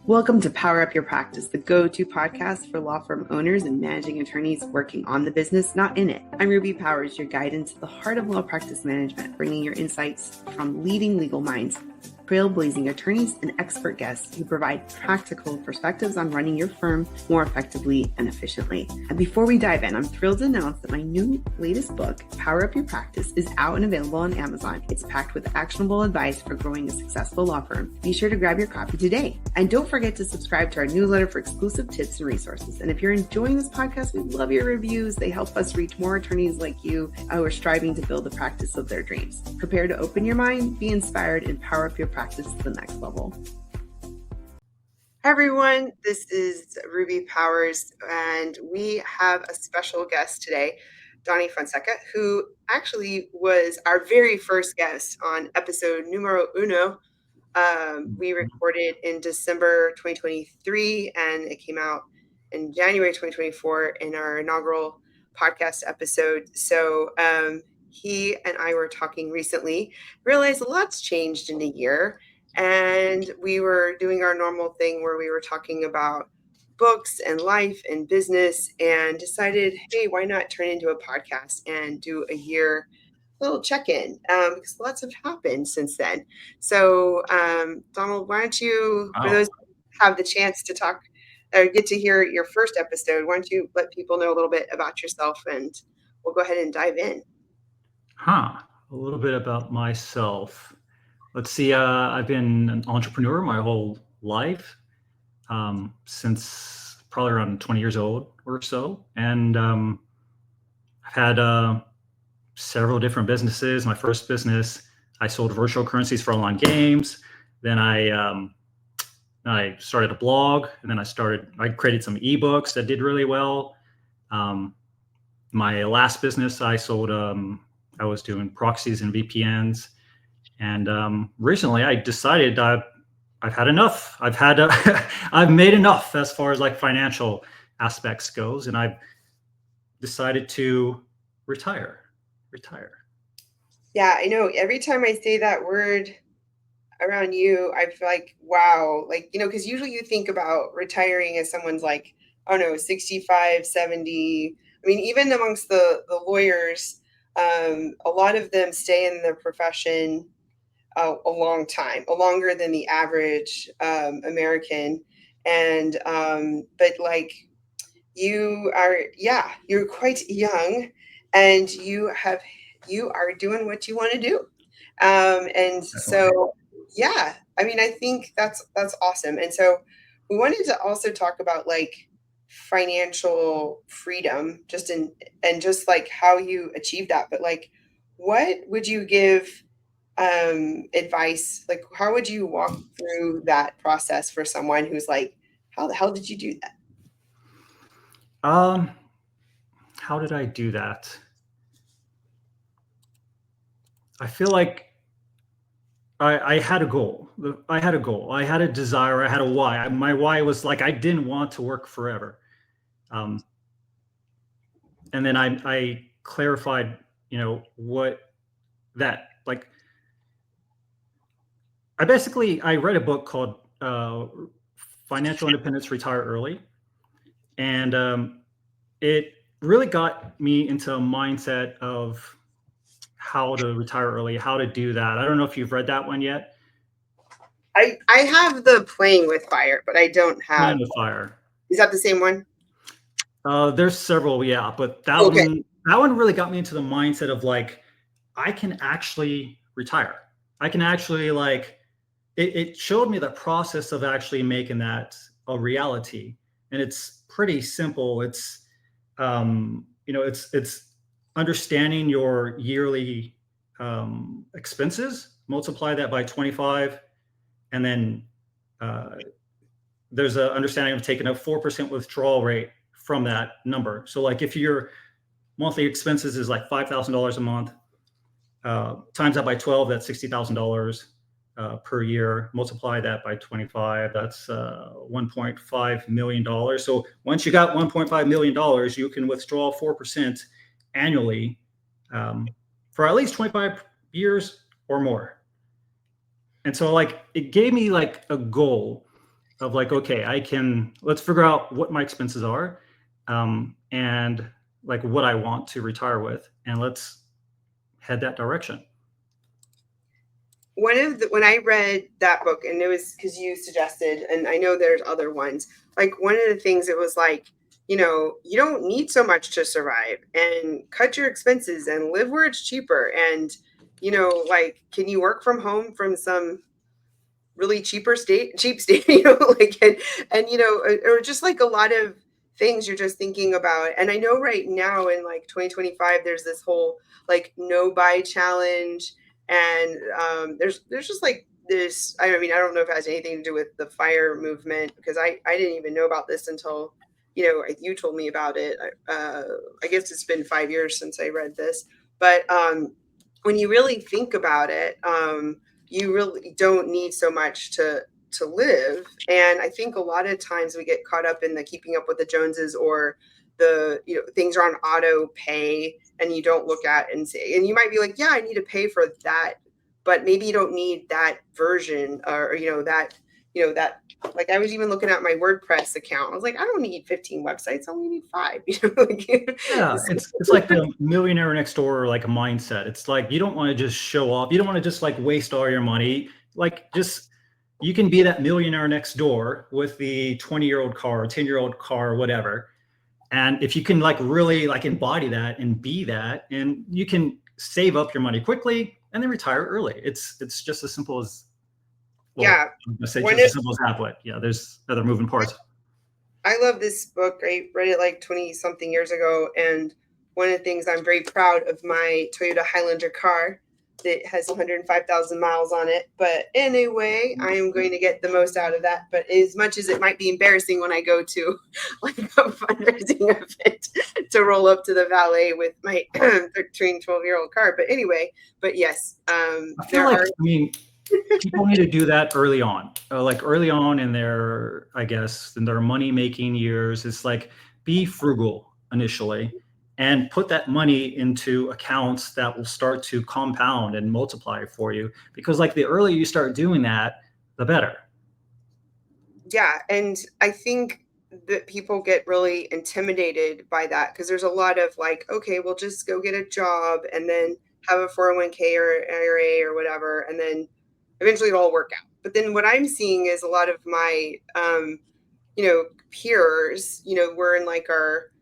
Welcome to Power Up Your Practice, the go-to podcast for law firm owners and managing attorneys working on the business, not in it. I'm Ruby Powers, your guide into the heart of law practice management, bringing your insights from leading legal minds, trailblazing attorneys, and expert guests who provide practical perspectives on running your firm more effectively and efficiently. And before we dive in, I'm thrilled to announce that my latest book, Power Up Your Practice, is out and available on Amazon. It's packed with actionable advice for growing a successful law firm. Be sure to grab your copy today. And don't forget to subscribe to our newsletter for exclusive tips and resources. And if you're enjoying this podcast, we love your reviews. They help us reach more attorneys like you who are striving to build the practice of their dreams. Prepare to open your mind, be inspired, and power up your practice to the next level. Hi everyone, this is Ruby Powers, and we have a special guest today, Donald Fonseca, who actually was our very first guest on episode numero uno. We recorded in December 2023, and it came out in January 2024 in our inaugural podcast episode. So he and I were talking recently, realized a lot's changed in a year, and we were doing our normal thing where we were talking about books and life and business, and decided, hey, why not turn into a podcast and do a year little check-in, because lots have happened since then. So Donald, why don't you, for those who have the chance to talk or get to hear your first episode, why don't you let people know a little bit about yourself, and we'll go ahead and dive in. A little bit about myself. Let's see. I've been an entrepreneur my whole life, since probably around 20 years old or so. And I've had several different businesses. My first business, I sold virtual currencies for online games. Then I started a blog, and then I created some ebooks that did really well. My last business, I sold, I was doing proxies and VPNs. And recently I decided I've had enough. I've made enough as far as like financial aspects goes. And I've decided to retire. Yeah, I know. Every time I say that word around you, I feel like, wow, like, because usually you think about retiring as someone's like, oh no, 65, 70. I mean, even amongst the lawyers, a lot of them stay in their profession a long time, longer than the average American. And but like you're quite young, and you are doing what you want to do. And so, yeah, I mean, I think that's awesome. And so we wanted to also talk about like financial freedom, and just like how you achieve that. But like, what would you give advice? Like, how would you walk through that process for someone who's like, how the hell did you do that? How did I do that? I feel like I had a goal. I had a desire. I had a why. My why was like, I didn't want to work forever. And then I clarified, what that, like, I read a book called Financial Independence, Retire Early. And it really got me into a mindset of how to retire early, how to do that. I don't know if you've read that one yet. I have the Playing with Fire, but I don't have Playing with Fire. Is that the same one? There's several, yeah, but that one really got me into the mindset of like, I can actually retire. I can actually like, it showed me the process of actually making that a reality. And it's pretty simple. It's it's understanding your yearly expenses, multiply that by 25, and then there's an understanding of taking a 4% withdrawal rate from that number. So like if your monthly expenses is like $5,000 a month, times that by 12, that's $60,000 per year. Multiply that by 25, that's $1.5 million. So once you got $1.5 million, you can withdraw 4% annually for at least 25 years or more. And so like, it gave me like a goal. of like, okay, let's figure out what my expenses are, and like what I want to retire with, and let's head that direction. When I read that book, and it was because you suggested, and I know there's other ones, like one of the things, it was like, you don't need so much to survive, and cut your expenses and live where it's cheaper. And, like, can you work from home from some really cheap state, like, and or just like a lot of things you're just thinking about. And I know right now in like 2025, there's this whole like no buy challenge, and there's just like this. I mean, I don't know if it has anything to do with the fire movement, because I didn't even know about this until you told me about it. I guess it's been 5 years since I read this, but when you really think about it, you really don't need so much to live. And I think a lot of times we get caught up in the keeping up with the Joneses, or the things are on auto pay, and you don't look at and say, and you might be like, yeah, I need to pay for that, but maybe you don't need that version, or that, like, I was even looking at my WordPress account. I was like, I don't need 15 websites, I only need 5. Yeah, it's like the millionaire next door like a mindset. It's like you don't want to just show off. You don't want to just like waste all your money. Like, just you can be that millionaire next door with the 20-year-old car, 10-year-old car, whatever. And if you can like really like embody that and be that, and you can save up your money quickly and then retire early. It's just as simple as, well, Yeah. I'm gonna say just as simple as that, but yeah, there's other moving parts. I love this book. I read it like 20 something years ago. And one of the things, I'm very proud of my Toyota Highlander car that has 105,000 miles on it. But anyway, I am going to get the most out of that. But as much as it might be embarrassing when I go to like a fundraising event to roll up to the valet with my 13, 12-year-old car. But anyway, but yes, I feel like, I mean, people need to do that early on, like early on in their, I guess, in their money making years. It's like, be frugal initially and put that money into accounts that will start to compound and multiply for you. Because like the earlier you start doing that, the better. Yeah. And I think that people get really intimidated by that, because there's a lot of like, okay, we'll just go get a job and then have a 401k or IRA or whatever, and then eventually it'll all work out. But then what I'm seeing is a lot of my peers, we're in like our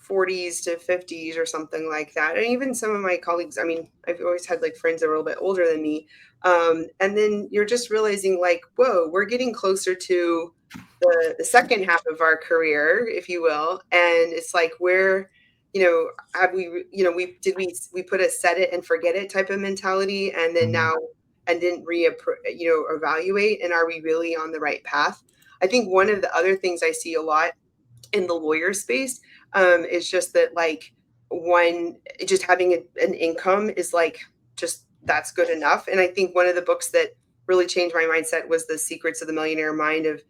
40s to 50s or something like that. And even some of my colleagues, I mean, I've always had like friends that are a little bit older than me. And then you're just realizing like, whoa, we're getting closer to the second half of our career, if you will. And it's like, where, have we, we put a set it and forget it type of mentality, and then now, and didn't evaluate, and are we really on the right path? I think one of the other things I see a lot in the lawyer space is just that, like, just having an income is like, just that's good enough. And I think one of the books that really changed my mindset was The Secrets of the Millionaire Mind, of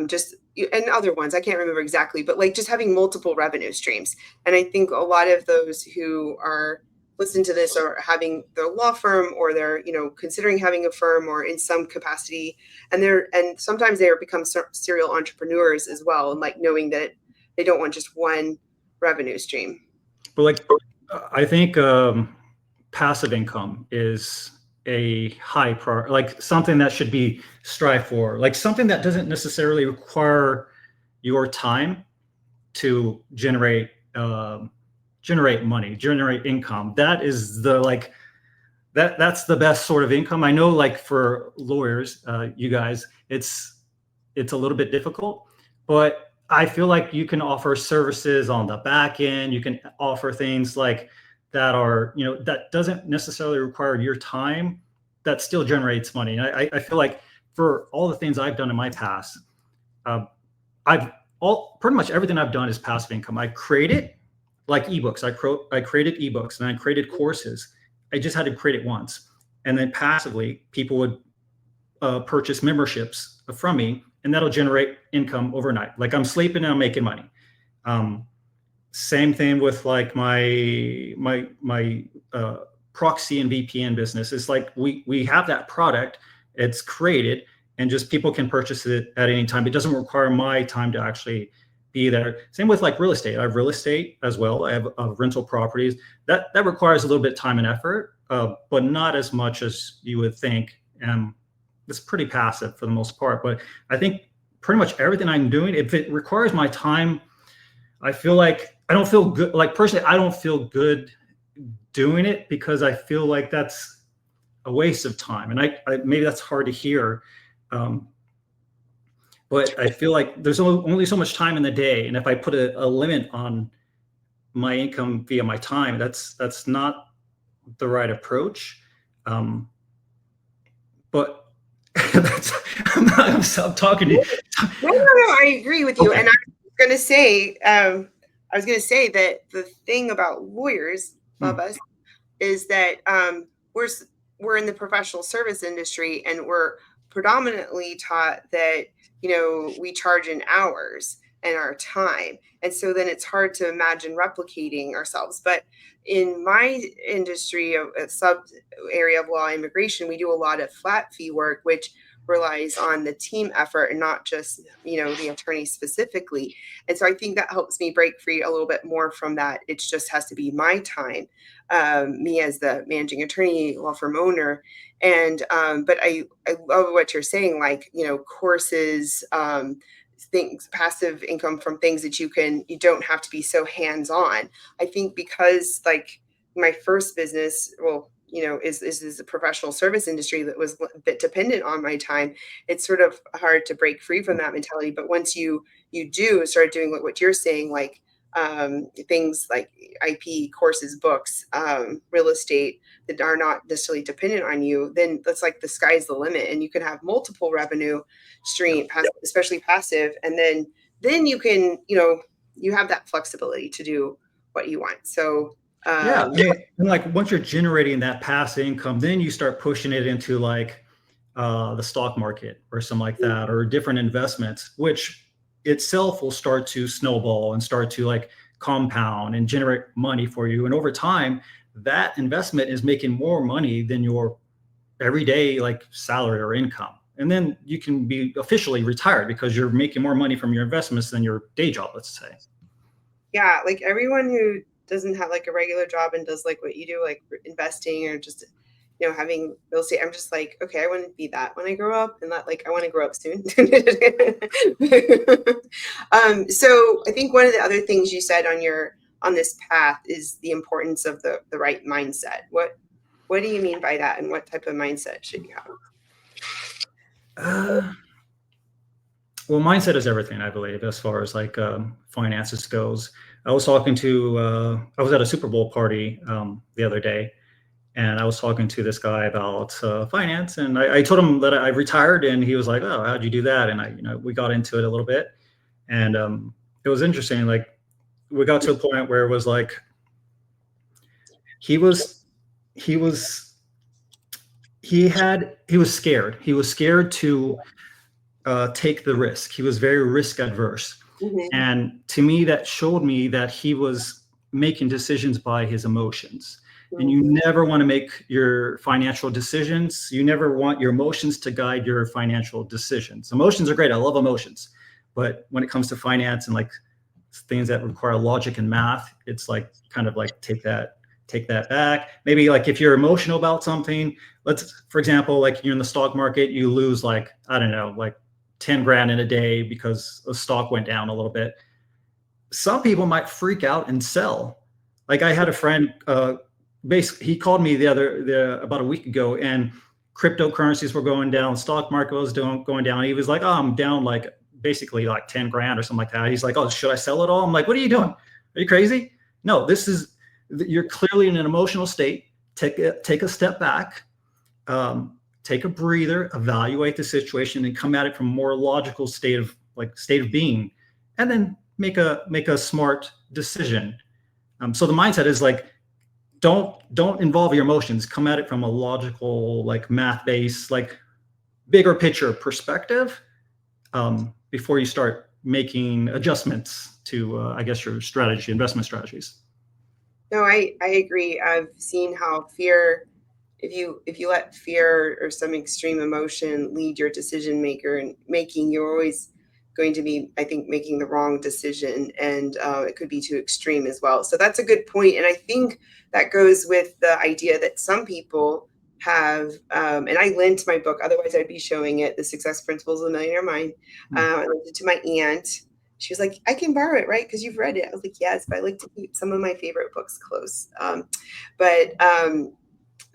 just, and other ones I can't remember exactly, but like just having multiple revenue streams. And I think a lot of those who are listen to this are having their law firm, or they're considering having a firm or in some capacity, and sometimes they become serial entrepreneurs as well, and like knowing that they don't want just one revenue stream. But like, I think passive income is a high priority, like something that should be strive for, like something that doesn't necessarily require your time to generate money, generate income. That is the like that's the best sort of income. I know, like for lawyers, you guys, it's a little bit difficult, but I feel like you can offer services on the back end. You can offer things like that are, that doesn't necessarily require your time, that still generates money. And I feel like for all the things I've done in my past, pretty much everything I've done is passive income. I created like ebooks. I created ebooks, and I created courses. I just had to create it once. And then passively, people would purchase memberships from me, and that'll generate income overnight. Like, I'm sleeping and I'm making money. Same thing with like my proxy and VPN business. It's like we have that product, it's created, and just people can purchase it at any time. It doesn't require my time to actually be there. Same with like real estate. I have real estate as well. I have rental properties. That requires a little bit of time and effort, but not as much as you would think. It's pretty passive for the most part. But I think pretty much everything I'm doing, if it requires my time, I feel like I don't feel good. Like personally, I don't feel good doing it because I feel like that's a waste of time. And I maybe that's hard to hear. But I feel like there's only so much time in the day. And if I put a limit on my income via my time, that's not the right approach. But I'm talking to you. No, I agree with you. Okay. And I was going to say that the thing about lawyers, love us, is that we're in the professional service industry, and we're predominantly taught that, we charge in hours and our time. And so then it's hard to imagine replicating ourselves. But in my industry, a sub area of law, immigration, we do a lot of flat fee work, which relies on the team effort and not just, the attorney specifically. And so I think that helps me break free a little bit more from that. It just has to be my time, me as the managing attorney, law firm owner. And but I love what you're saying, like, courses, things, passive income from things that you don't have to be so hands-on. I think because like my first business, is a professional service industry that was a bit dependent on my time. It's sort of hard to break free from that mentality. But once you do start doing what you're saying, like things like IP, courses, books, real estate that are not necessarily dependent on you, then that's like the sky's the limit, and you can have multiple revenue stream, especially passive, and then you can, you have that flexibility to do what you want. So and like once you're generating that passive income, then you start pushing it into like the stock market or something like that, or different investments, which itself will start to snowball and start to like compound and generate money for you. And over time, that investment is making more money than your everyday like salary or income. And then you can be officially retired because you're making more money from your investments than your day job, let's say. Yeah, like everyone who doesn't have like a regular job and does like what you do, like investing or just, having real estate, I'm just like, okay, I want to be that when I grow up, and that like I want to grow up soon. So I think one of the other things you said on this path is the importance of the right mindset. What do you mean by that, and what type of mindset should you have? Well, mindset is everything, I believe, as far as like finances goes. I was talking to, I was at a Super Bowl party the other day, and I was talking to this guy about finance, and I told him that I retired, and he was like, "Oh, how'd you do that?" And we got into it a little bit, and it was interesting. Like we got to a point where it was like he was scared. He was scared to take the risk. He was very risk adverse. Mm-hmm. And to me, that showed me that he was making decisions by his emotions. Mm-hmm. And you never want to make your financial decisions. You never want your emotions to guide your financial decisions. Emotions are great. I love emotions. But when it comes to finance and like things that require logic and math, it's like kind of like take that back. Maybe like if you're emotional about something, for example, like you're in the stock market, you lose like, I don't know, like 10 grand in a day because the stock went down a little bit. Some people might freak out and sell. Like I had a friend, basically he called me about a week ago, and cryptocurrencies were going down, stock market was going down. He was like, "Oh, I'm down like basically like 10 grand or something like that." He's like, "Oh, should I sell it all?" I'm like, "What are you doing? Are you crazy?" No, you're clearly in an emotional state. Take a step back. Take a breather, evaluate the situation, and come at it from a more logical state of being, and then make a smart decision. So the mindset is like, don't involve your emotions. Come at it from a logical, like math-based, like bigger picture perspective before you start making adjustments to, I guess, your investment strategies. No, I agree. I've seen how fear if you let fear or some extreme emotion lead your decision making, you're always going to be, I think, making the wrong decision, and it could be too extreme as well. So that's a good point, and I think that goes with the idea that some people have, and I lent my book, otherwise I'd be showing it, The Success Principles of the Millionaire Mind. I lent it to my aunt. She was like, I can borrow it, right? Because you've read it. I was like, yes, but I like to keep some of my favorite books close.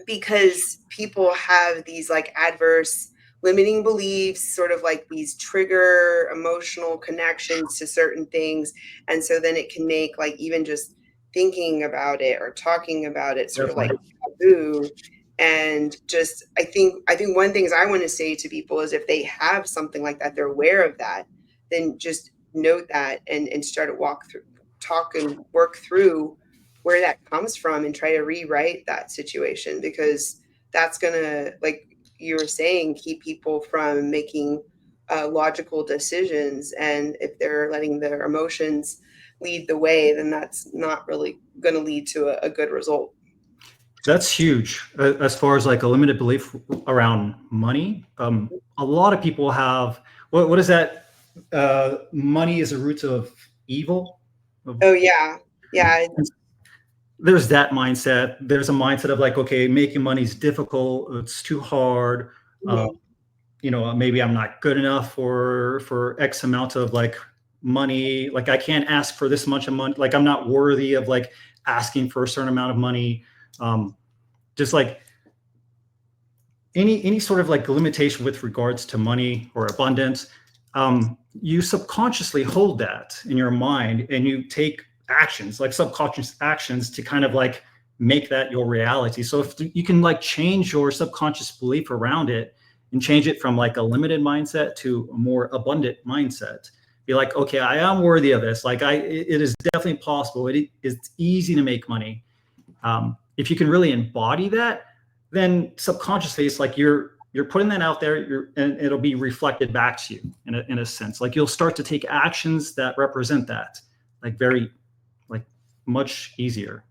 Because people have these like adverse limiting beliefs, sort of like these trigger emotional connections to certain things. And so then it can make like even just thinking about it or talking about it sort of like taboo. And just I think one thing I want to say to people is if they have something like that, they're aware of that, then just note that and start to talk and work through where that comes from and try to rewrite that situation, because that's going to, like you were saying, keep people from making logical decisions. And if they're letting their emotions lead the way, then that's not really going to lead to a good result. That's huge. As far as like a limited belief around money, a lot of people have what is that? Money is the root of evil. Oh yeah, yeah. There's that mindset. There's a mindset of like, okay, making money is difficult. It's too hard. Mhm. Maybe I'm not good enough for X amount of like money. Like I can't ask for this much of money. Like I'm not worthy of like asking for a certain amount of money. Just like any sort of like limitation with regards to money or abundance, you subconsciously hold that in your mind and you take actions, like subconscious actions, to kind of like make that your reality. So if you can like change your subconscious belief around it and change it from like a limited mindset to a more abundant mindset, be like, okay, I am worthy of this. Like it is definitely possible. It's easy to make money. If you can really embody that, then subconsciously it's like you're putting that out there, and it'll be reflected back to you in a sense. Like you'll start to take actions that represent that, like very, like much easier.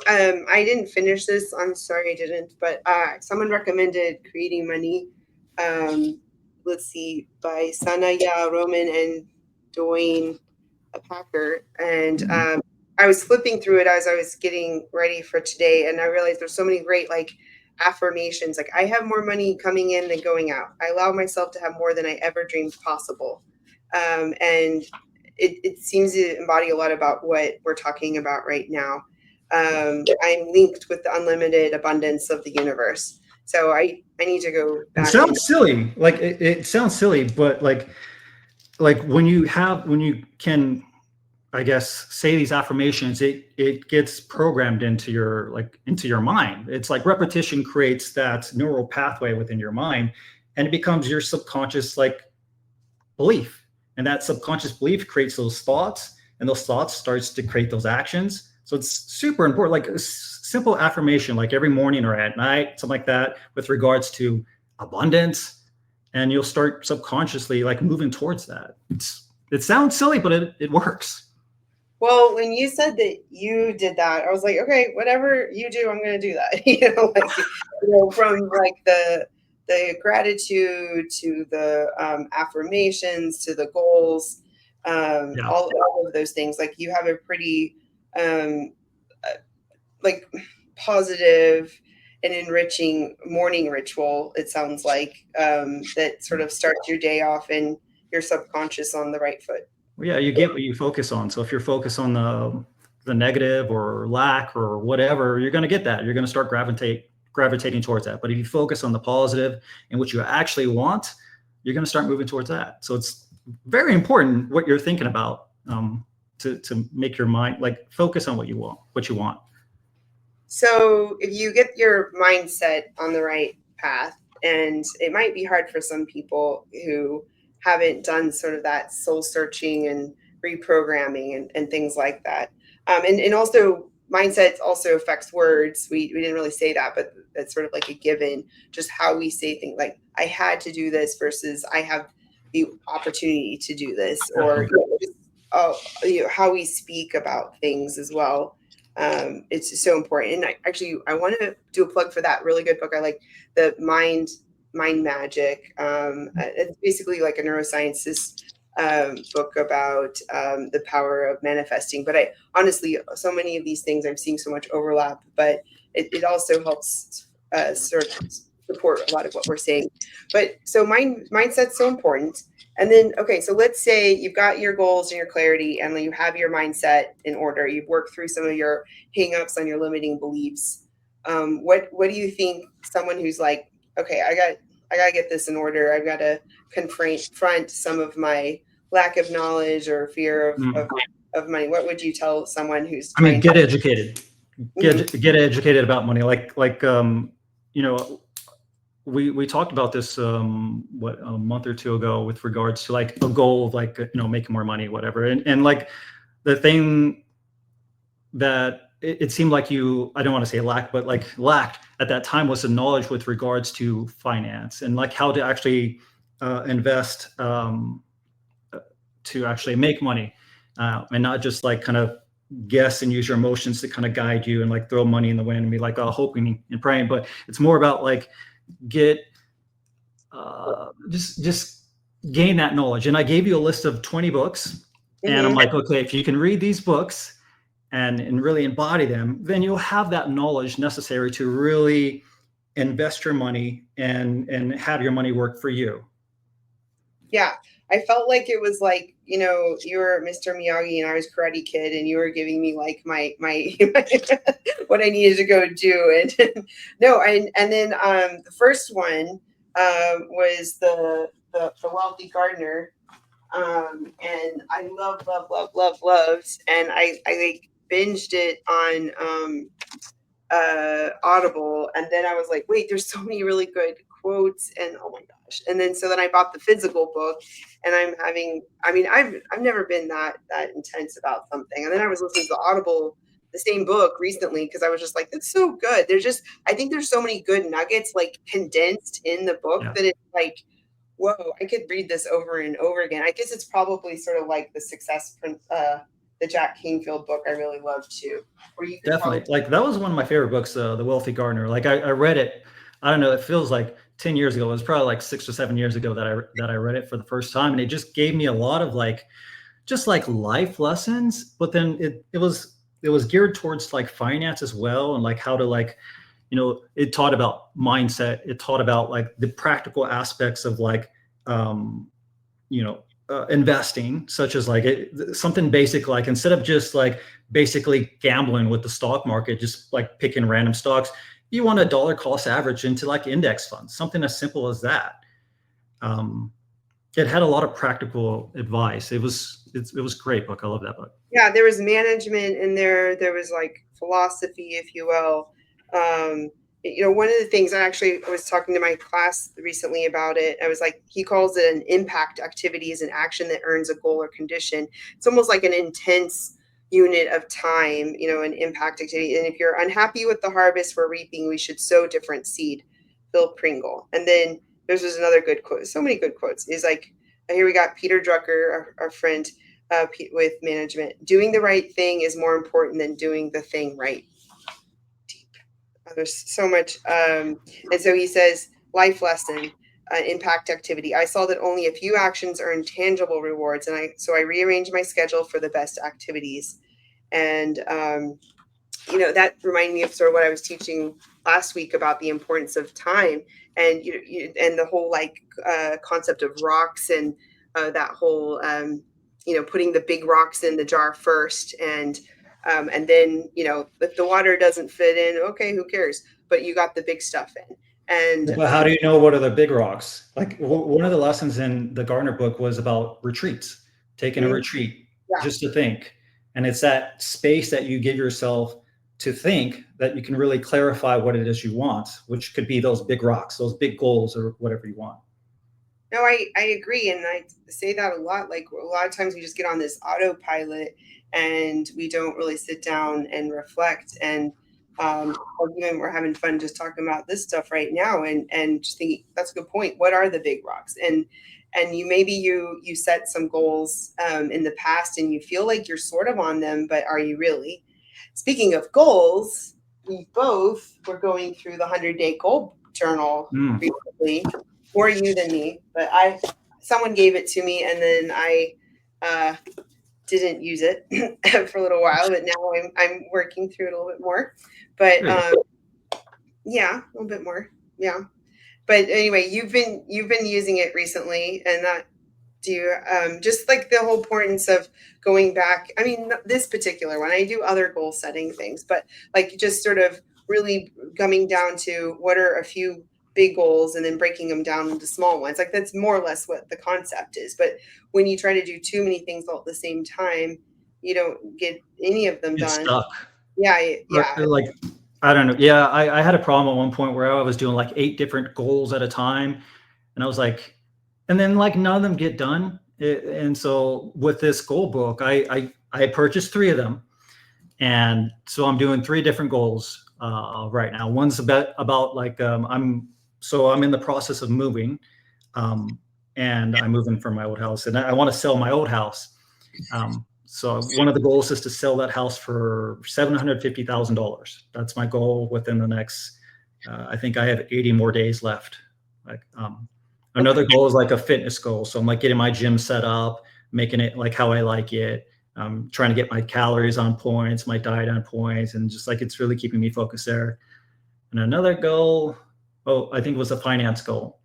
I didn't finish this. I'm sorry I didn't, but someone recommended Creating Money. Let's see, by Sanaya Roman and Dwayne Packer. And I was flipping through it as I was getting ready for today, and I realized there's so many great like affirmations. Like, I have more money coming in than going out. I allow myself to have more than I ever dreamed possible. And it seems to embody a lot about what we're talking about right now. I'm linked with the unlimited abundance of the universe. So I need to go It back and sounds silly. Like it sounds silly, but like when you can, I guess, say these affirmations, it gets programmed into your mind. It's like repetition creates that neural pathway within your mind, and it becomes your subconscious like belief. And that subconscious belief creates those thoughts, and those thoughts starts to create those actions. So it's super important. Like a simple affirmation, like every morning or at night, something like that, with regards to abundance, and you'll start subconsciously like moving towards that. It sounds silly, but it works. Well, when you said that you did that, I was like, okay, whatever you do, I'm going to do that. From like the gratitude to the affirmations to the goals, Yeah. all of those things. Like, you have a pretty like positive and enriching morning ritual. It sounds like that sort of starts your day off and your subconscious on the right foot. Well, yeah, you get what you focus on. So if you're focused on the negative or lack or whatever, you're going to get that. You're going to start gravitating towards that. But if you focus on the positive and what you actually want, you're going to start moving towards that. So it's very important what you're thinking about, to make your mind like focus on what you want. So if you get your mindset on the right path, and it might be hard for some people who haven't done sort of that soul searching and reprogramming and things like that. And also mindset also affects words. We didn't really say that, but that's sort of like a given, just how we say things like, I had to do this versus I have the opportunity to do this, or how we speak about things as well. It's so important. And I want to do a plug for that really good book. I like the Mind Magic. It's basically like a neuroscientist book about the power of manifesting. But I honestly, so many of these things I'm seeing so much overlap, but it also helps sort of support a lot of what we're saying. But so mindset's so important. And then, okay, so let's say you've got your goals and your clarity, and you have your mindset in order. You've worked through some of your hang-ups on your limiting beliefs. What do you think someone who's like, okay, I gotta get this in order. I've got to confront some of my lack of knowledge or fear of money. What would you tell someone who's I mean, trying get to? educated. Get educated about money. You know, we talked about this a month or two ago with regards to like a goal of like making more money, whatever. And like the thing that it seemed like I don't want to say lacked, but like lacked at that time was the knowledge with regards to finance and like how to actually invest to actually make money, and not just like kind of guess and use your emotions to kind of guide you and like throw money in the wind and be like, oh, hoping and praying. But it's more about like get just gain that knowledge. And I gave you a list of 20 books, and I'm like, okay, if you can read these books and really embody them, then you'll have that knowledge necessary to really invest your money and have your money work for you. Yeah, I felt like it was like, you were Mr. Miyagi and I was Karate Kid, and you were giving me like my what I needed to go do. And no, and then the first one was the Wealthy Gardener, and I loved, and I like binged it on Audible, and then I was like, wait, there's so many really good quotes, and oh my gosh. And then so then I bought the physical book, and I've never been that intense about something. And then I was listening to Audible, the same book recently, because I was just like, that's so good. I think there's so many good nuggets like condensed in the book that it's like, whoa, I could read this over and over again. I guess it's probably sort of like the Jack Canfield book I really love too. Or you could Definitely. Like that was one of my favorite books, The Wealthy Gardener. Like I read it, I don't know, it feels like 10 years ago. It was probably like 6 or 7 years ago that I read it for the first time. And it just gave me a lot of like, just like life lessons, but then it was geared towards like finance as well. And like how to like, it taught about mindset. It taught about like the practical aspects of like, investing, such as like something basic, like instead of just like basically gambling with the stock market, just like picking random stocks, you want a dollar cost average into like index funds, something as simple as that. It had a lot of practical advice. It was a great book. I love that book. Yeah, there was management in there. There was like philosophy, if you will. One of the things I was talking to my class recently about it. I was like, he calls it an impact activity, is an action that earns a goal or condition. It's almost like an intense unit of time, an impact activity. And if you're unhappy with the harvest we're reaping, we should sow different seed. Phil Pringle. And then there's another good quote. So many good quotes. Is like, here we got Peter Drucker, our friend, with management. Doing the right thing is more important than doing the thing right. Deep. There's so much. And so he says, life lesson, impact activity. I saw that only a few actions earn tangible rewards, and I rearranged my schedule for the best activities. And that reminded me of sort of what I was teaching last week about the importance of time, and and the whole like concept of rocks, and that whole putting the big rocks in the jar first, and then if the water doesn't fit in, okay, who cares? But you got the big stuff in. And But how do you know what are the big rocks? Like one of the lessons in the Gardner book was about retreats, taking a retreat just to think. And it's that space that you give yourself to think that you can really clarify what it is you want, which could be those big rocks, those big goals, or whatever you want. No, I agree. And I say that a lot. Like a lot of times we just get on this autopilot and we don't really sit down and reflect. And even we're having fun just talking about this stuff right now, and just thinking that's a good point. What are the big rocks? And you set some goals in the past and you feel like you're sort of on them, but are you really? speaking of goals, we both were going through the 100-day goal journal recently. More you than me, but someone gave it to me, and then I didn't use it for a little while, but now I'm working through it a little bit more. But yeah, a little bit more. Yeah. But anyway, you've been using it recently, and that do you just like the whole importance of going back. I mean, this particular one, I do other goal setting things, but like just sort of really coming down to what are a few big goals and then breaking them down into small ones. Like that's more or less what the concept is. But when you try to do too many things all at the same time, you don't get any of them It's done. stuck. Yeah. Like, I don't know. Yeah, I had a problem at one point where I was doing like 8 different goals at a time, and I was like, and then like none of them get done. And so with this goal book, I purchased 3 of them, and so I'm doing 3 different goals right now. One's about like I'm in the process of moving, and I'm moving from my old house, and I want to sell my old house. So one of the goals is to sell that house for $750,000. That's my goal within the next. I think I have 80 more days left. Like another goal is like a fitness goal. So I'm like getting my gym set up, making it like how I like it. Trying to get my calories on points, my diet on points, and just like it's really keeping me focused there. And another goal, I think it was a finance goal.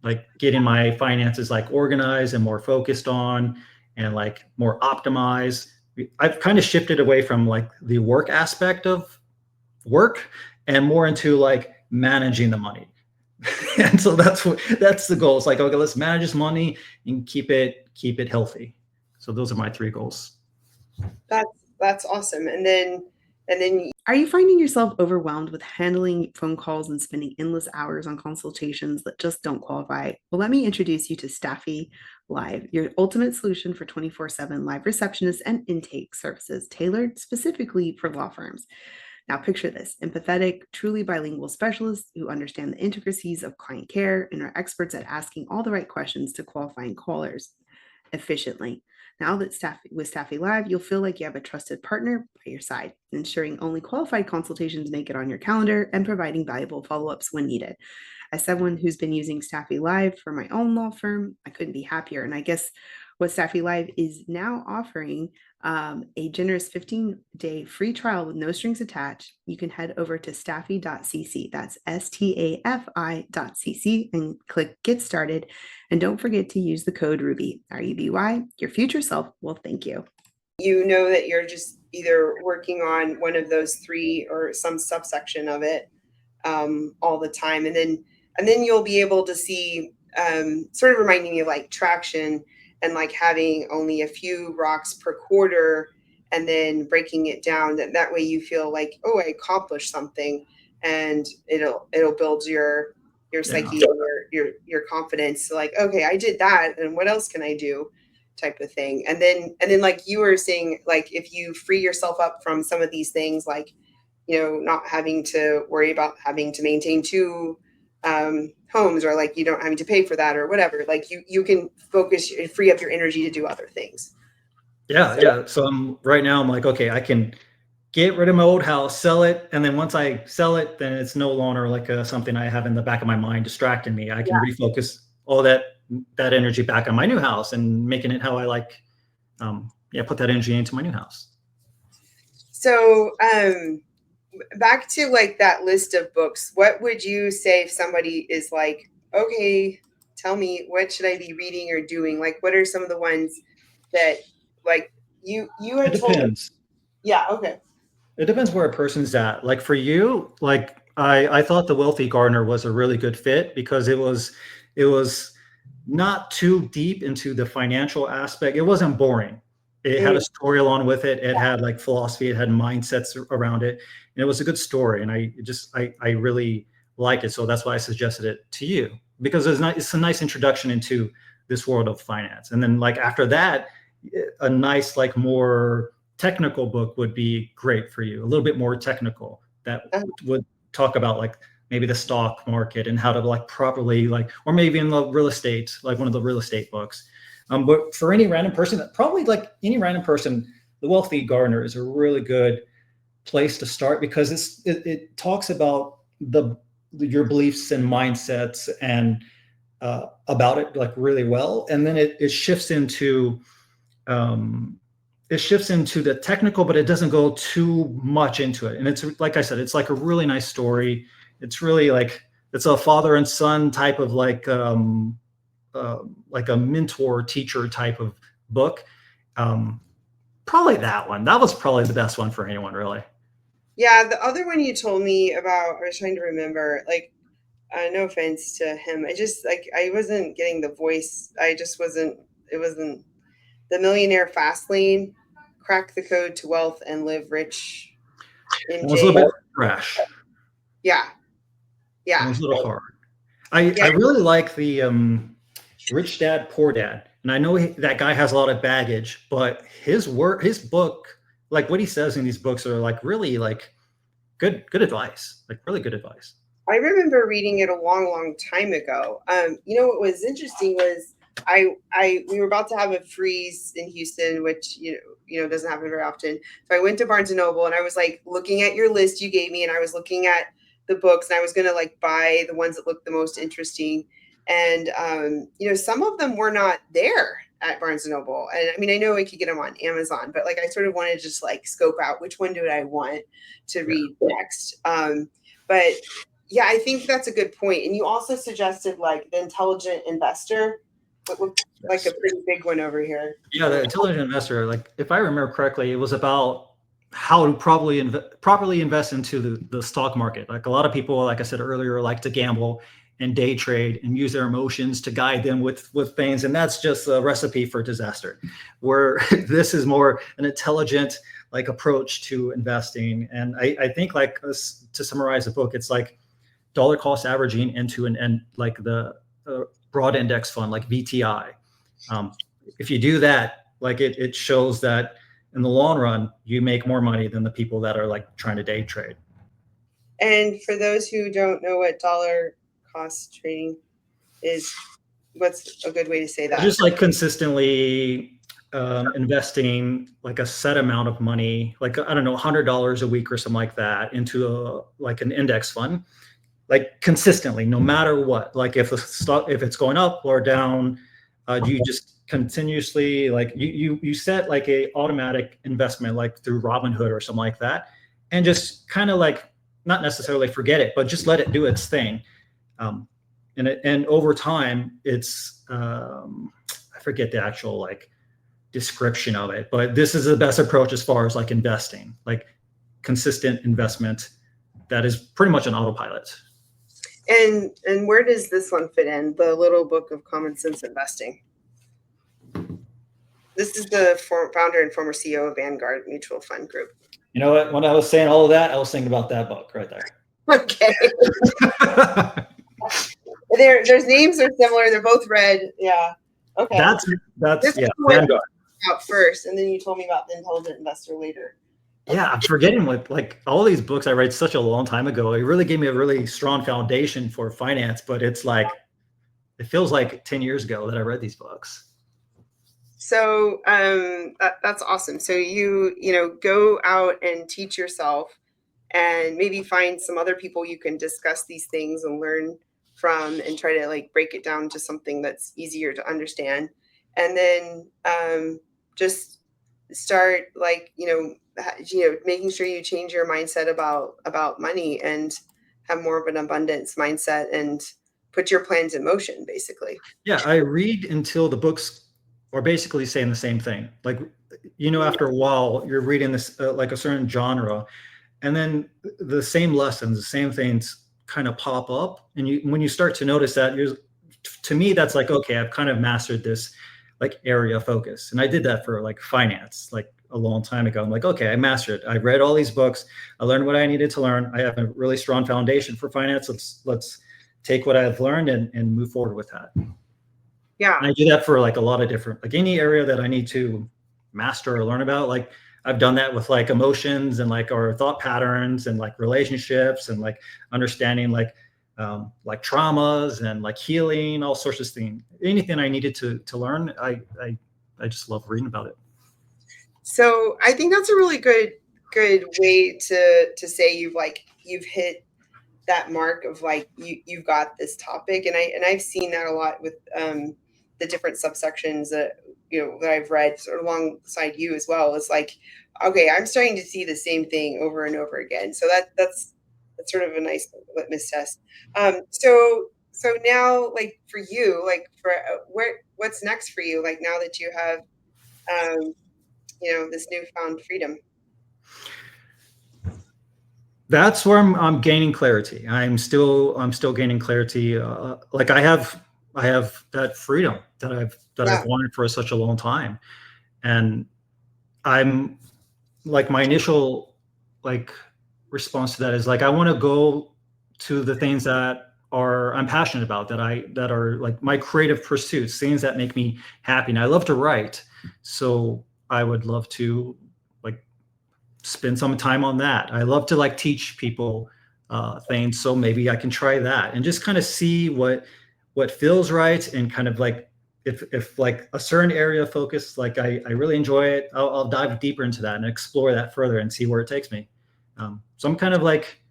Like getting my finances like organized and more focused on and like more optimized. I've kind of shifted away from like the work aspect of work and more into like managing the money. And so that's the goal. It's like, okay, let's manage this money and keep it healthy. So those are my 3 goals. That's awesome. And then are you finding yourself overwhelmed with handling phone calls and spending endless hours on consultations that just don't qualify? Well, let me introduce you to Staffy Live, your ultimate solution for 24/7 live receptionist and intake services tailored specifically for law firms. Now, picture this: empathetic, truly bilingual specialists who understand the intricacies of client care and are experts at asking all the right questions to qualifying callers efficiently. Now that with Staffy Live, you'll feel like you have a trusted partner by your side, ensuring only qualified consultations make it on your calendar and providing valuable follow-ups when needed. As someone who's been using Staffy Live for my own law firm, I couldn't be happier. And I guess what Staffy Live is now offering a generous 15-day free trial with no strings attached. You can head over to staffy.cc. That's stafi.cc and click get started. And don't forget to use the code RUBY, RUBY. Your future self will thank you. You know that you're just either working on one of those 3 or some subsection of it all the time. And then you'll be able to see sort of reminding you of like traction and like having only a few rocks per quarter and then breaking it down. That way you feel like, oh, I accomplished something, and it'll build your psyche and your confidence. Like, okay, I did that, and what else can I do? Type of thing. And then like you were saying, like if you free yourself up from some of these things, like, you know, not having to worry about having to maintain 2 homes, or like you don't having to pay for that or whatever, like you can focus and free up your energy to do other things. So right now I'm like, okay, I can get rid of my old house, sell it, and then once I sell it, then it's no longer like something I have in the back of my mind distracting me. I can refocus all that energy back on my new house and making it how I like. Put that energy into my new house. So back to like that list of books, what would you say if somebody is like, okay, tell me, what should I be reading or doing? Like, what are some of the ones that like you had It depends. Yeah. Okay. It depends where a person's at. Like for you, like I thought The Wealthy Gardener was a really good fit because it was not too deep into the financial aspect. It wasn't boring. It had a story along with it. It had like philosophy. It had mindsets around it, and it was a good story. And I really like it. So that's why I suggested it to you, because it's a nice introduction into this world of finance. And then like after that, a nice like more technical book would be great for you. A little bit more technical that would talk about like maybe the stock market and how to like properly like, or maybe in the real estate, like one of the real estate books. But for any random person, probably like any random person, The Wealthy Gardener is a really good place to start because it talks about your beliefs and mindsets and about it like really well, and then it shifts into the technical, but it doesn't go too much into it. And it's like I said, it's like a really nice story. It's really like it's a father and son type of like a mentor teacher type of book. Probably that one. That was probably the best one for anyone, really. Yeah, the other one you told me about, I was trying to remember, like, no offense to him. I just, like, I wasn't getting the voice. It wasn't The Millionaire Fast Lane, Crack the Code to Wealth and Live Rich, It was a little MJ. bit rash. Yeah. It Yeah. was a little hard. I really like the Rich Dad, Poor Dad. And I know that guy has a lot of baggage, but his book, like what he says in these books are like really like good advice, like really good advice. I remember reading it a long, long time ago. What was interesting was we were about to have a freeze in Houston, which doesn't happen very often. So I went to Barnes and Noble and I was like looking at your list you gave me, and I was looking at the books, and I was gonna like buy the ones that looked the most interesting. And some of them were not there at Barnes and Noble. And I mean, I know I could get them on Amazon, but like I sort of wanted to just like scope out which one do I want to read next. But yeah, I think that's a good point. And you also suggested like The Intelligent Investor, what looked like a pretty big one over here. Yeah, The Intelligent Investor, like if I remember correctly, it was about how to properly invest into the stock market. Like a lot of people, like I said earlier, like to gamble and day trade and use their emotions to guide them with things. And that's just a recipe for disaster, where this is more an intelligent like approach to investing. And I think like to summarize the book, it's like dollar cost averaging into like the broad index fund, like VTI. If you do that, like it shows that in the long run, you make more money than the people that are like trying to day trade. And for those who don't know what dollar cost trading is, what's a good way to say that? Just like consistently investing like a set amount of money, like, I don't know, $100 a week or something like that into like an index fund, like consistently, no matter what. Like if it's going up or down, you just continuously like you set like a automatic investment like through Robinhood or something like that, and just kind of like not necessarily forget it, but just let it do its thing. And over time, it's I forget the actual like description of it, but this is the best approach as far as like investing, like consistent investment that is pretty much an autopilot. And where does this one fit in? The Little Book of Common Sense Investing. This is the founder and former CEO of Vanguard Mutual Fund Group. You know what? When I was saying all of that, I was thinking about that book right there. Okay. Their names are similar. They're both red. Yeah. Okay. That's yeah. Vanguard out first, and then you told me about The Intelligent Investor later. Yeah, I'm forgetting what like all these books I read such a long time ago. It really gave me a really strong foundation for finance, but it's like it feels like 10 years ago that I read these books. So that's awesome. So you go out and teach yourself, and maybe find some other people you can discuss these things and learn from, and try to like break it down to something that's easier to understand. And then just start like making sure you change your mindset about money and have more of an abundance mindset and put your plans in motion, basically. Yeah, I read until the books are basically saying the same thing. Like, after a while, you're reading this like a certain genre, and then the same lessons, the same things kind of pop up. And when you start to notice that, to me, that's like, okay, I've kind of mastered this like area of focus. And I did that for like finance, like a long time ago. I'm like, okay, I mastered it. I read all these books. I learned what I needed to learn. I have a really strong foundation for finance. Let's take what I've learned and move forward with that. Yeah. And I do that for like a lot of different, like any area that I need to master or learn about. Like I've done that with like emotions and like our thought patterns and like relationships and like understanding like traumas and like healing, all sorts of things. Anything I needed to learn, I just love reading about it. So I think that's a really good way to say you've hit that mark of like you've got this topic, and I've seen that a lot with the different subsections that that I've read sort of alongside you as well. It's like, okay, I'm starting to see the same thing over and over again. So that's sort of a nice litmus test. So now, like for you, like for what's next for you? Like now that you have um, this newfound freedom. That's where I'm gaining clarity. I'm still gaining clarity. Like I have that freedom that I've Yeah. wanted for such a long time, and I'm like my initial like response to that is like I want to go to the things that are I'm passionate about, that are like my creative pursuits, things that make me happy. And I love to write, so I would love to like spend some time on that. I love to like teach people things, so maybe I can try that and just kind of see what feels right, and kind of like if like a certain area of focus, like I really enjoy it, I'll dive deeper into that and explore that further and see where it takes me. So I'm kind of like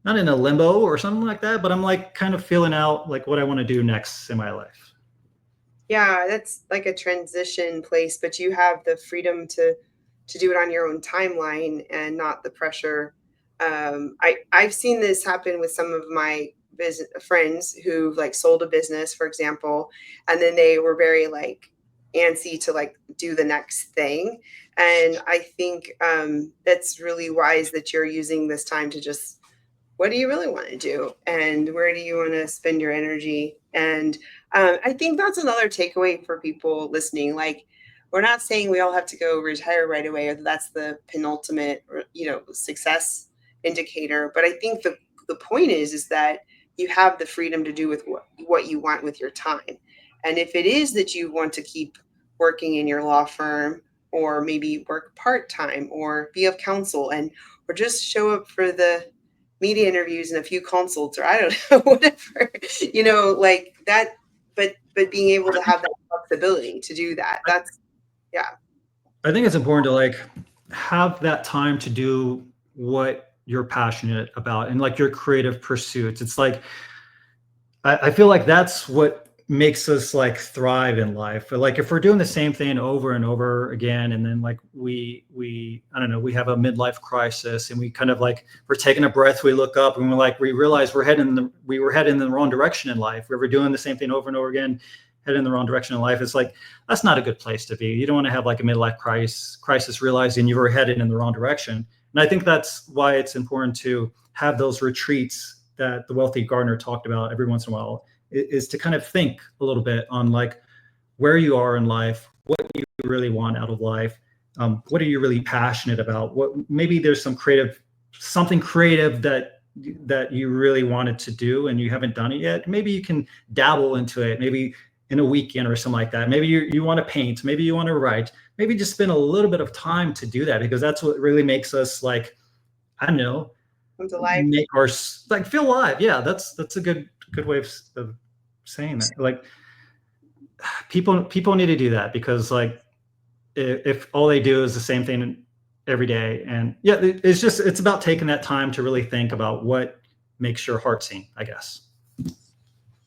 not in a limbo or something like that, but I'm like kind of feeling out like what I want to do next in my life. Yeah, that's like a transition place, but you have the freedom to do it on your own timeline and not the pressure. I've seen this happen with some of my business friends who like sold a business, for example, and then they were very like antsy to like do the next thing. And I think that's really wise that you're using this time to just, what do you really want to do, and where do you want to spend your energy? And I think that's another takeaway for people listening. Like, we're not saying we all have to go retire right away, or that's the penultimate success indicator, but I think the point is that you have the freedom to do with what you want with your time. And if it is that you want to keep working in your law firm, or maybe work part-time, or be of counsel, and or just show up for the media interviews and a few consults, or I don't know, whatever, like that. But being able to have that flexibility to do that, that's, yeah. I think it's important to like have that time to do what you're passionate about and like your creative pursuits. It's like I feel like that's what makes us like thrive in life. But like if we're doing the same thing over and over again, and then like we I don't know, we have a midlife crisis, and we kind of like we're taking a breath, we look up, and we realize we were heading in the wrong direction in life. We were doing the same thing over and over again, heading in the wrong direction in life. It's like that's not a good place to be. You don't want to have like a midlife crisis realizing you were headed in the wrong direction. And I think that's why it's important to have those retreats that the wealthy gardener talked about every once in a while, is to kind of think a little bit on like where you are in life, what you really want out of life, what are you really passionate about, what maybe there's something creative that you really wanted to do and you haven't done it yet. Maybe you can dabble into it, maybe in a weekend or something like that. Maybe you want to paint, maybe you want to write, maybe just spend a little bit of time to do that, because that's what really makes us like, I don't know, Come to life. make our like feel alive. Yeah, that's a good way of saying that. Like people need to do that, because like if all they do is the same thing every day, and yeah, it's about taking that time to really think about what makes your heart sing, I guess.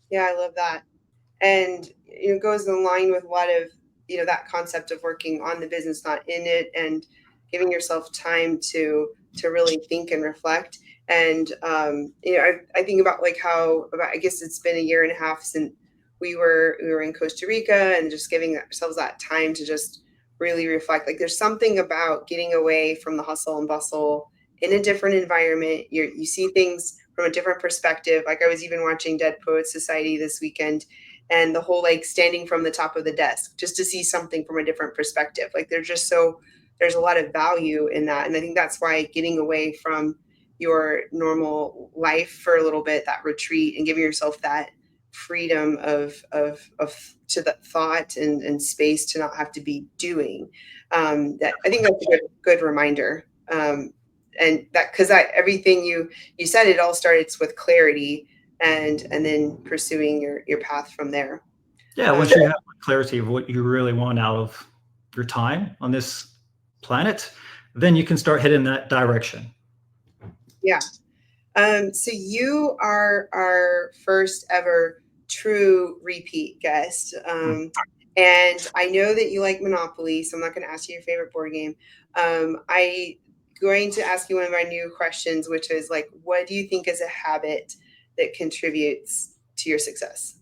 Yeah, I love that. And it goes in line with a lot of that concept of working on the business, not in it, and giving yourself time to really think and reflect. And I think about like how about, I guess it's been a year and a half since we were in Costa Rica, and just giving ourselves that time to just really reflect. Like there's something about getting away from the hustle and bustle in a different environment. You see things from a different perspective. Like I was even watching Dead Poets Society this weekend, and the whole like standing from the top of the desk just to see something from a different perspective. Like there's a lot of value in that. And I think that's why getting away from your normal life for a little bit, that retreat, and giving yourself that freedom of to the thought and space to not have to be doing, that I think that's a good reminder. And that, because everything you said, it all starts with clarity, and then pursuing your path from there. Yeah, once you have clarity of what you really want out of your time on this planet, then you can start heading in that direction. Yeah. So you are our first ever true repeat guest. And I know that you like Monopoly, so I'm not going to ask you your favorite board game. I going to ask you one of our new questions, which is like, what do you think is a habit that contributes to your success?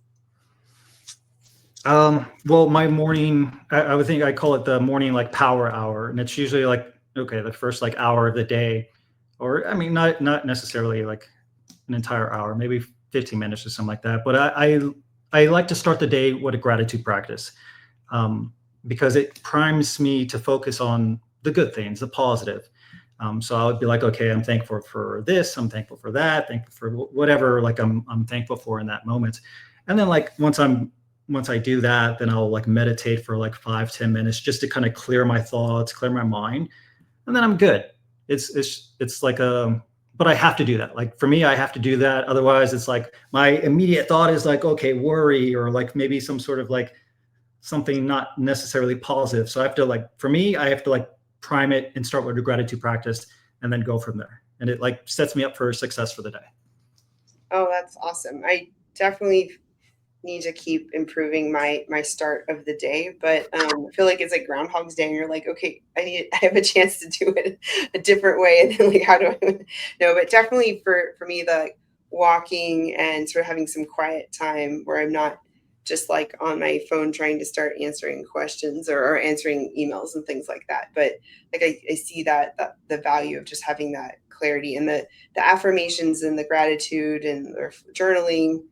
Well, my morning, I would think I call it the morning like power hour, and it's usually like, okay, the first like hour of the day, or I mean, not necessarily like an entire hour, maybe 15 minutes or something like that. But I like to start the day with a gratitude practice, because it primes me to focus on the good things, the positive. So I would be like, okay, I'm thankful for this, I'm thankful for that, thankful for whatever, like I'm thankful for in that moment. And then like once I do that, then I'll like meditate for like 5-10 minutes just to kind of clear my thoughts, clear my mind, and then I'm good. It's like but I have to do that. Like for me, I have to do that. Otherwise, it's like my immediate thought is like, okay, worry, or like maybe some sort of like something not necessarily positive. So I have to like, for me, I have to like prime it and start with a gratitude practice and then go from there. And it like sets me up for success for the day. Oh, that's awesome. I definitely need to keep improving my start of the day, but I feel like it's like Groundhog's Day, and you're like, okay, I have a chance to do it a different way, and then like, how do I no? But definitely for me, the like, walking and sort of having some quiet time where I'm not just like on my phone trying to start answering questions or answering emails and things like that. But like I see that the value of just having that clarity, and the affirmations and the gratitude and the journaling,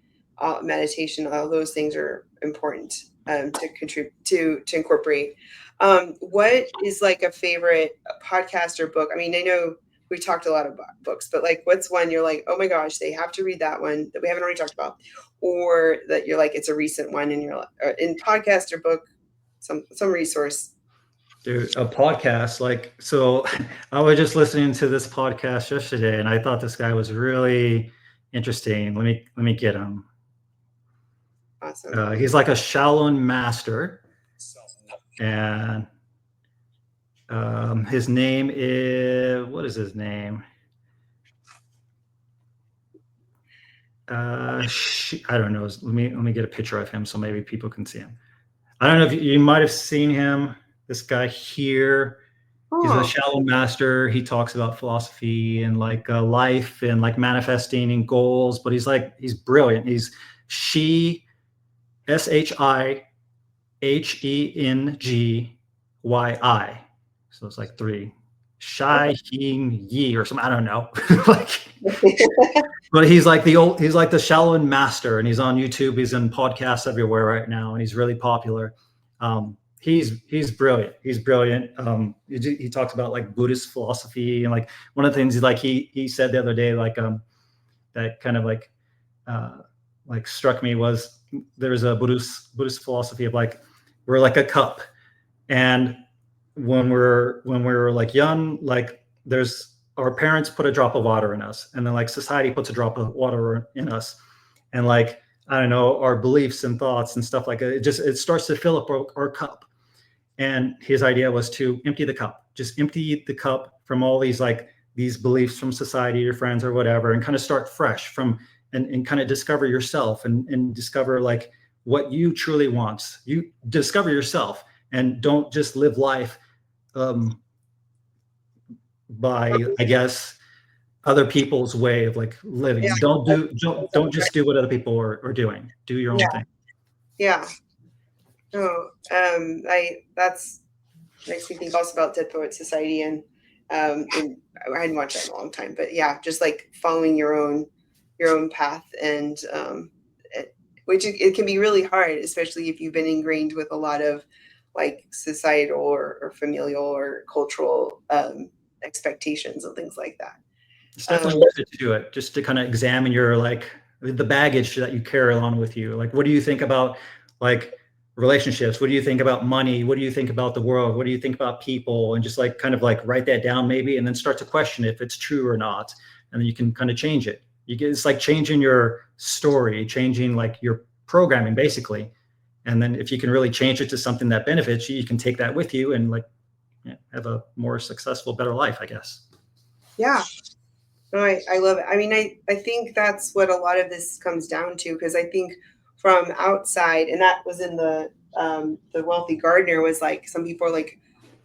meditation, all those things are important to contribute to incorporate. What is like a favorite podcast or book? I mean, I know we talked a lot about books, but like, what's one you're like, oh my gosh, they have to read that one that we haven't already talked about, or that you're like, it's a recent one, and you're like, in podcast or book, some resource. Dude, a podcast, like, so I was just listening to this podcast yesterday and I thought this guy was really interesting. Let me get him. Awesome. He's like a Shaolin master, and his name is, what is his name? I don't know. Let me get a picture of him so maybe people can see him. I don't know if you might have seen him. This guy here. He's a Oh, shallow master. He talks about philosophy and like life and like manifesting and goals, but he's brilliant. He's SHIHENGYI. So it's like three. Shai Hing Yi or something. I don't know. Like, but he's like he's like the Shaolin master, and he's on YouTube. He's in podcasts everywhere right now, and he's really popular. He's brilliant. He's brilliant. He talks about like Buddhist philosophy, and like one of the things he said the other day, that kind of like struck me was there's a Buddhist philosophy of like we're like a cup, and when we're like young, like there's our parents put a drop of water in us, and then like society puts a drop of water in us, and like I don't know, our beliefs and thoughts and stuff like that, it starts to fill up our cup. And his idea was to empty the cup, just empty the cup from all these beliefs from society, your friends or whatever, and kind of start fresh and kind of discover yourself and discover like what you truly want. You discover yourself and don't just live life by, I guess, other people's way of like living. yeah. Don't just do what other people are doing. Do your own thing. Yeah. Oh, that's makes me think also about Dead Poet Society, and I hadn't watched that in a long time, but yeah, just like following your own path, and which it can be really hard, especially if you've been ingrained with a lot of like societal or familial or cultural expectations and things like that. It's definitely worth it to do it, just to kind of examine your like the baggage that you carry along with you. Like, what do you think about like relationships? What do you think about money? What do you think about the world? What do you think about people? And just like kind of like write that down maybe, and then start to question if it's true or not. And then you can kind of change it. It's like changing your story, changing like your programming basically. And then if you can really change it to something that benefits you, you can take that with you and like, yeah, have a more successful, better life, I guess. Yeah. No, I love it. I mean, I think that's what a lot of this comes down to, because I think from outside, and that was in the Wealthy Gardener, was like, some people are like,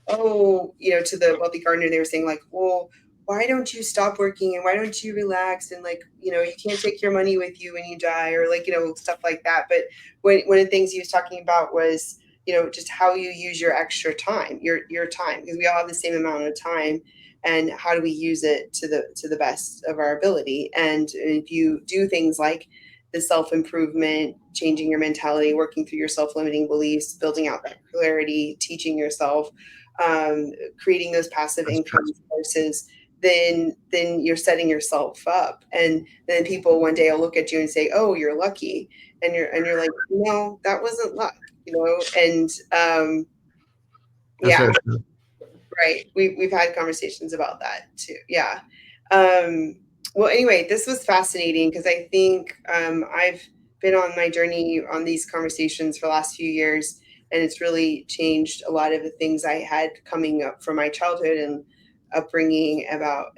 oh, to the Wealthy Gardener, they were saying like, well, why don't you stop working and why don't you relax, and like, you can't take your money with you when you die, or like, stuff like that. But one of the things he was talking about was, just how you use your extra time, your time, because we all have the same amount of time, and how do we use it to the best of our ability. And if you do things like the self-improvement, changing your mentality, working through your self-limiting beliefs, building out that clarity, teaching yourself, creating those passive income sources, then you're setting yourself up. And then people one day will look at you and say, oh, you're lucky. And you're like, no, that wasn't luck, and That's yeah. very true. Right. We've had conversations about that too. Yeah. Well, anyway, this was fascinating, because I think I've been on my journey on these conversations for the last few years, and it's really changed a lot of the things I had coming up from my childhood and upbringing about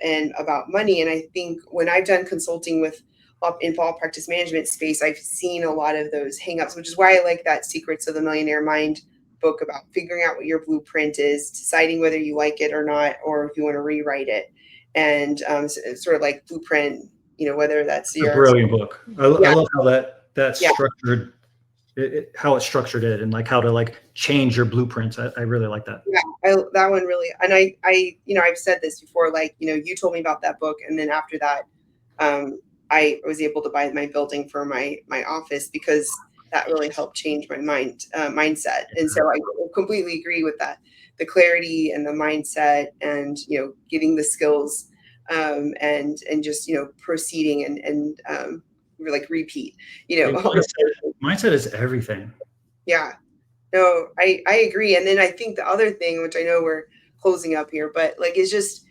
money. And I think when I've done consulting with in fall practice management space, I've seen a lot of those hangups, which is why I like that Secrets of the Millionaire Mind book, about figuring out what your blueprint is, deciding whether you like it or not, or if you want to rewrite it. And sort of like blueprint, whether that's A brilliant book. I yeah, love how that's yeah, structured, how it's structured it, and like how to like change your blueprints. I really like that. yeah. That one really, and I've said this before, like, you told me about that book, and then after that, I was able to buy my building for my office, because that really helped change my mindset. And so I completely agree with that, the clarity and the mindset, and getting the skills, and just proceeding, and like repeat, Mindset is everything. yeah. No, I agree. And then I think the other thing, which I know we're closing up here, but like, is just,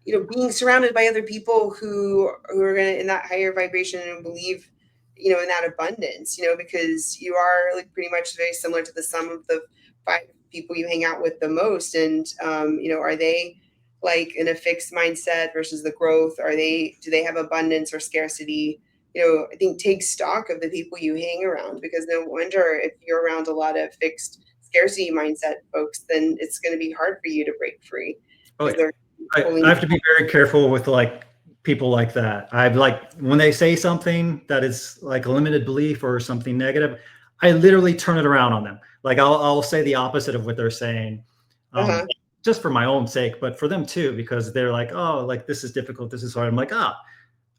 being surrounded by other people who are gonna, in that higher vibration, and believe, in that abundance, because you are like pretty much very similar to the sum of the 5 people you hang out with the most. And are they like in a fixed mindset versus the growth? Do they have abundance or scarcity? I think take stock of the people you hang around, because no wonder if you're around a lot of fixed scarcity mindset folks, then it's going to be hard for you to break free. Oh, yeah. I have to be very careful with like people like that. I've like, when they say something that is like a limited belief or something negative, I literally turn it around on them. Like I'll say the opposite of what they're saying, just for my own sake, but for them too, because they're like, oh, like this is difficult, this is hard. I'm like, I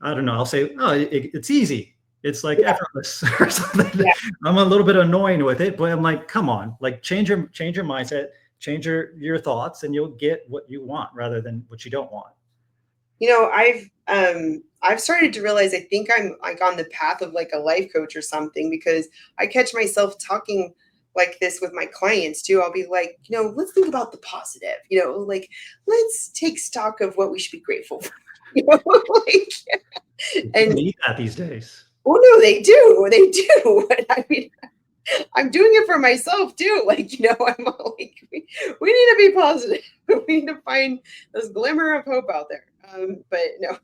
don't know. I'll say, oh, it's easy. It's like effortless or something. Yeah. I'm a little bit annoying with it, but I'm like, come on, like change your mindset, change your thoughts, and you'll get what you want rather than what you don't want. I've started to realize, I think I'm like on the path of like a life coach or something, because I catch myself talking like this with my clients too. I'll be like, let's think about the positive, like let's take stock of what we should be grateful for. Like, and need that these days. Oh no, they do. I mean, I'm doing it for myself too. Like, I'm like, we need to be positive. We need to find this glimmer of hope out there. But no,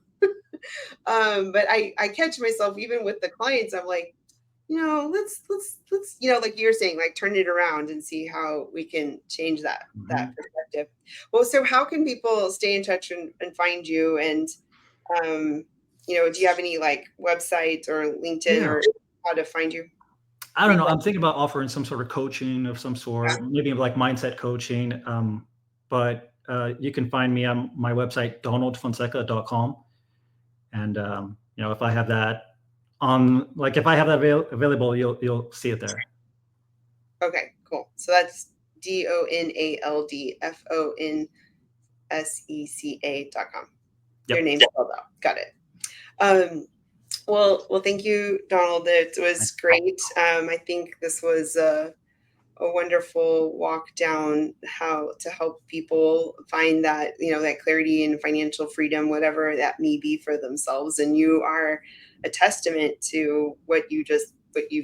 but I catch myself even with the clients. I'm like, let's, like you're saying, like turn it around and see how we can change that perspective. Well, so how can people stay in touch and find you? And do you have any like websites or LinkedIn or how to find you? I don't know. I'm thinking about offering some sort of coaching of some sort, maybe like mindset coaching. But you can find me on my website, donaldfonseca.com. And if I have that if I have that available, you'll see it there. Okay, cool. So that's DonaldFonseca.com. Yep. Your name's spelled out. Got it. Well, thank you, Donald. It was great. I think this was a wonderful walk down how to help people find that, that clarity and financial freedom, whatever that may be for themselves. And you are a testament to what you've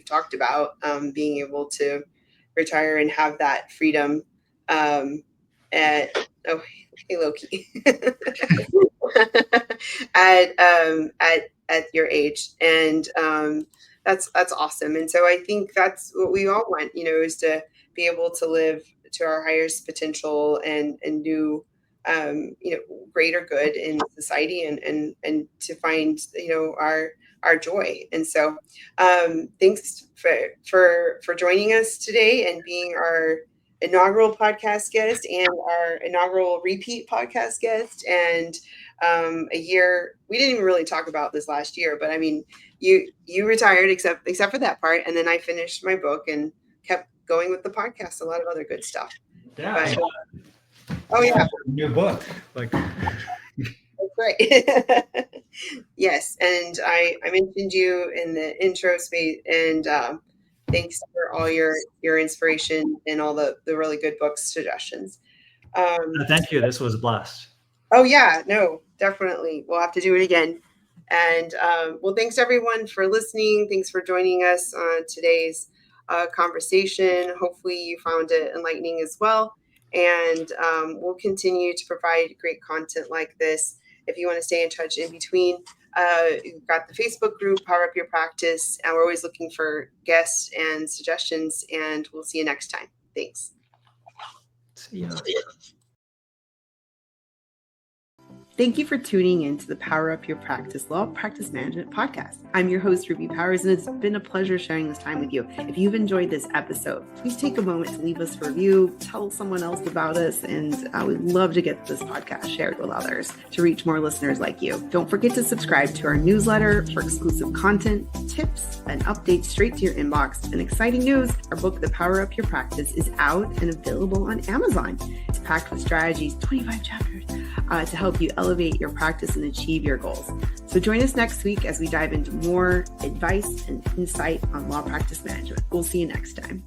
talked about, being able to retire and have that freedom. And Oh, hey, Loki. at your age, and that's awesome. And so I think that's what we all want, is to be able to live to our highest potential and do greater good in society, and to find our joy. And so thanks for joining us today and being our inaugural podcast guest and our inaugural repeat podcast guest. And a year, we didn't even really talk about this last year, but I mean, you retired except for that part, and then I finished my book and kept going with the podcast, a lot of other good stuff. Yeah. Oh yeah, new book. Like, that's right. Yes, and I mentioned you in the intro space, and thanks for all your inspiration and all the really good book suggestions. Thank you. This was a blast. Oh yeah, no, definitely. We'll have to do it again. And well, thanks everyone for listening. Thanks for joining us on today's conversation. Hopefully you found it enlightening as well. And we'll continue to provide great content like this. If you want to stay in touch in between, you've got the Facebook group, Power Up Your Practice, and we're always looking for guests and suggestions, and we'll see you next time. Thanks. See ya. Thank you for tuning in to the Power Up Your Practice Law Practice Management podcast. I'm your host, Ruby Powers, and it's been a pleasure sharing this time with you. If you've enjoyed this episode, please take a moment to leave us a review, tell someone else about us, and we'd love to get this podcast shared with others to reach more listeners like you. Don't forget to subscribe to our newsletter for exclusive content, tips, and updates straight to your inbox. And exciting news, our book, The Power Up Your Practice, is out and available on Amazon. It's packed with strategies, 25 chapters, to help you elevate your practice and achieve your goals. So join us next week as we dive into more advice and insight on law practice management. We'll see you next time.